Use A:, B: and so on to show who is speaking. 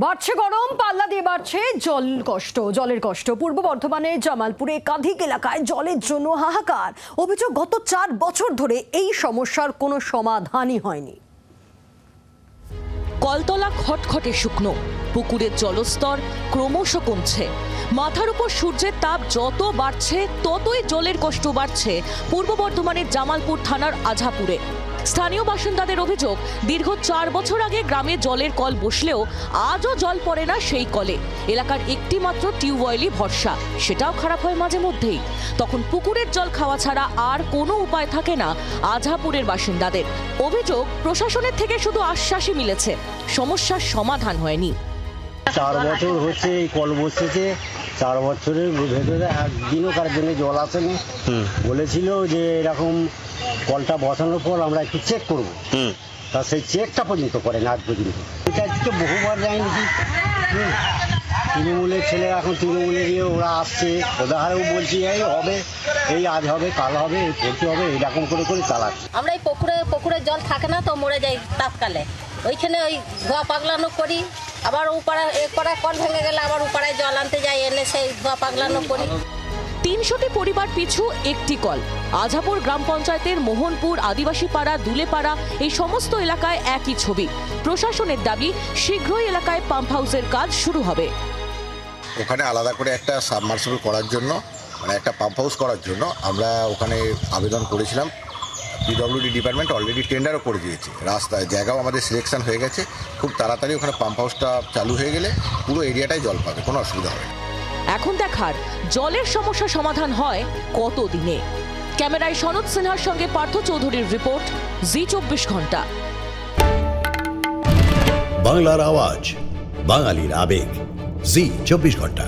A: বাড়ছে গরম, পাল্লা দিয়ে বাড়ছে জলের কষ্ট। পূর্ব বর্ধমানের জামালপুরে একাধিক এলাকায় জলের জন্য হাহাকার। অভিযোগ, গত 4 বছর ধরে এই সমস্যার কোনো সমাধানই হয়নি।
B: কলতলা খটখটে শুকনো, পুকুরের জলস্তর ক্রমশ কমছে। মাথার উপর সূর্যের তাপ যত বাড়ছে ততই জলের কষ্ট বাড়ছে পূর্ব বর্ধমানের জামালপুর থানার আঝাপুরে। স্থানীয় বাসিন্দাদের অভিযোগ, দীর্ঘ 4 বছর আগে গ্রামে জলের কল বসলেও আজও জল পড়ে না সেই কলে। এলাকার একটি মাত্র টিউবওয়েলই ভরসা, সেটাও খারাপ হয় মাঝে মধ্যেই। তখন পুকুরের জল খাওয়া ছাড়া আর কোনো উপায় থাকে না আঝাপুরের বাসিন্দাদের। অভিযোগ, প্রশাসনের থেকে শুধু আশ্বাসই মিলেছে, সমস্যার সমাধান হয়নি।
C: 4 বছর হচ্ছে এই কল বসেছে। 4 বছরের ভেতরে একদিনও কার জন্য জল আসেনি। বলেছিল যে এরকম কলটা বসানোর পর আমরা একটু চেক করবো, তা সেই চেকটা পর্যন্ত করে না আজ পর্যন্ত। এটা আজকে বহুবার যায়নি কি তৃণমূলের ছেলেরা, এখন তৃণমূলে গিয়ে ওরা আসছে, ওদের হারেও বলছি এই হবে, এই আজ হবে, কাল হবে, এই পড়তে হবে, এইরকম করে করে চালাচ্ছে।
D: আমরা এই পুকুরে জল থাকে না তো মরে যাই তাৎকালে, ওইখানে ওই ধোয়া পাগলানো করি। আবার একপাড়ায় কল ভেঙে গেলে আবার উপাড়ায় জল আনতে যাই, এনে সেই ধোয়া পাগলানো করি।
B: 300টি পরিবার পিছু একটি কল। আঝাপুর গ্রাম পঞ্চায়েতের মোহনপুর, আদিবাসী পাড়া, দুলেপাড়া এই সমস্ত এলাকায় একই ছবি। প্রশাসনের দাবি, শীঘ্রই এলাকায় পাম্প হাউসের কাজ শুরু হবে।
E: ওখানে আলাদা করে একটা সাবমার্সিবল করার জন্য, মানে একটা পাম্প হাউস করার জন্য আমরা ওখানে আবেদন করেছিলাম। পিডব্লিউডি ডিপার্টমেন্ট অলরেডি টেন্ডারও করে দিয়েছে। রাস্তায় জায়গাও আমাদের সিলেকশন হয়ে গেছে। খুব তাড়াতাড়ি ওখানে পাম্প হাউসটা চালু হয়ে গেলে পুরো এরিয়াটাই জল পাবে, কোনো অসুবিধা হবে না।
B: এখন দেখার জলের সমস্যা সমাধান হয় কত দিনে। ক্যামেরায় সনদ সিনহার সঙ্গে পার্থ চৌধুরীর রিপোর্ট, জি24 ঘন্টা।
F: বাংলার আওয়াজ, বাঙালির আবেগ, জি24 ঘন্টা।